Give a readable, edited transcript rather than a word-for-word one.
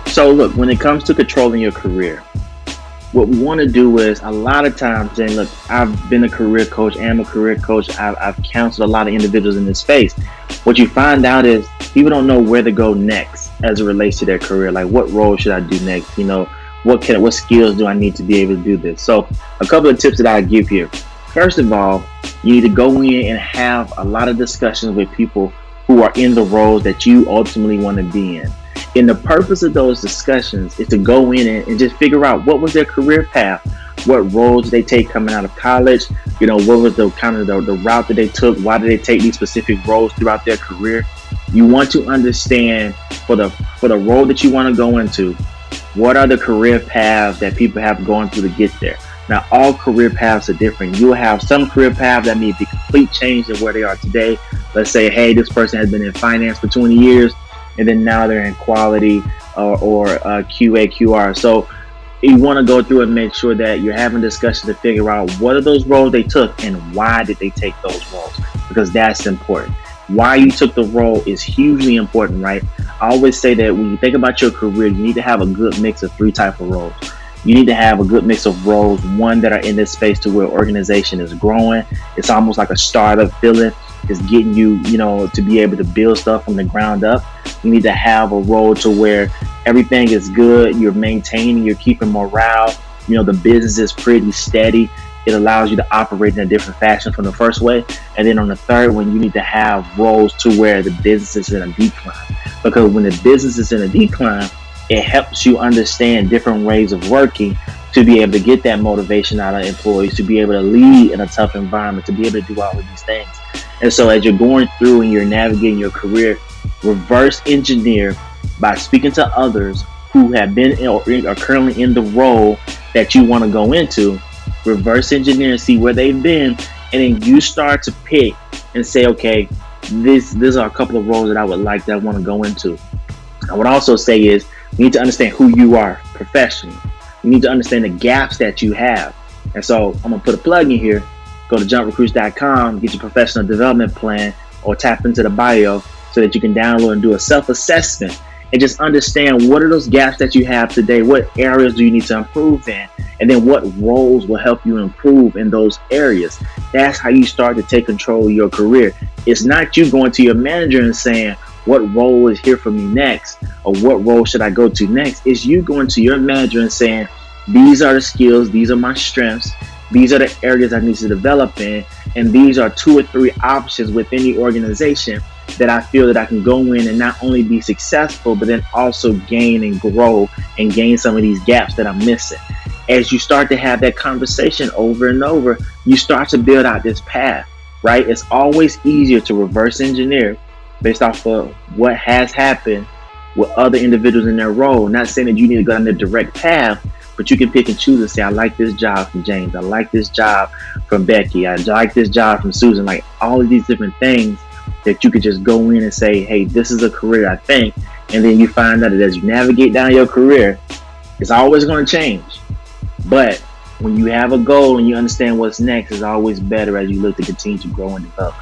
So look, when it comes to controlling your career, what we want to do is a lot of times, and look, I've been a career coach, am a career coach. I've counseled a lot of individuals in this space. What you find out is people don't know where to go next as it relates to their career. Like, what role should I do next? What skills do I need to be able to do this? So a couple of tips that I give here. First of all, you need to go in and have a lot of discussions with people who are in the roles that you ultimately want to be in. And the purpose of those discussions is to go in and just figure out what was their career path, what roles did they take coming out of college, what was the kind of the route that they took, why did they take these specific roles throughout their career. You want to understand for the role that you want to go into, what are the career paths that people have gone through to get there. Now, all career paths are different. You'll have some career paths that need to be complete change in where they are today. Let's say, hey, this person has been in finance for 20 years, and then now they're in quality or QA, QR. So you want to go through and make sure that you're having discussions to figure out what are those roles they took and why did they take those roles, because that's important. Why you took the role is hugely important, right? I always say that when you think about your career, you need to have a good mix of three types of roles. You need to have a good mix of roles, one that are in this space to where organization is growing. It's almost like a startup feeling. It's getting you, to be able to build stuff from the ground up. You need to have a role to where everything is good. You're maintaining, you're keeping morale. The business is pretty steady. It allows you to operate in a different fashion from the first way. And then on the third one, you need to have roles to where the business is in a decline. Because when the business is in a decline, it helps you understand different ways of working to be able to get that motivation out of employees, to be able to lead in a tough environment, to be able to do all of these things. And so as you're going through and you're navigating your career, reverse engineer by speaking to others who have been or are currently in the role that you want to go into. Reverse engineer and see where they've been, and then you start to pick and say, okay, these are a couple of roles that I want to go into. I would also say is you need to understand who you are professionally. You need to understand the gaps that you have. And so I'm going to put a plug in here. Go to jumprecruits.com, get your professional development plan, or tap into the bio so that you can download and do a self-assessment and just understand what are those gaps that you have today, what areas do you need to improve in, and then what roles will help you improve in those areas. That's how you start to take control of your career. It's not you going to your manager and saying, what role is here for me next, or what role should I go to next? It's you going to your manager and saying, these are the skills, these are my strengths, these are the areas I need to develop in, and these are 2 or 3 options within the organization that I feel that I can go in and not only be successful, but then also gain and grow and gain some of these gaps that I'm missing. As you start to have that conversation over and over, you start to build out this path, right? It's always easier to reverse engineer based off of what has happened with other individuals in their role. Not saying that you need to go down the direct path, but you can pick and choose and say, I like this job from James. I like this job from Becky. I like this job from Susan. Like all of these different things that you could just go in and say, hey, this is a career, I think. And then you find out that as you navigate down your career, it's always going to change. But when you have a goal and you understand what's next, it's always better as you look to continue to grow and develop.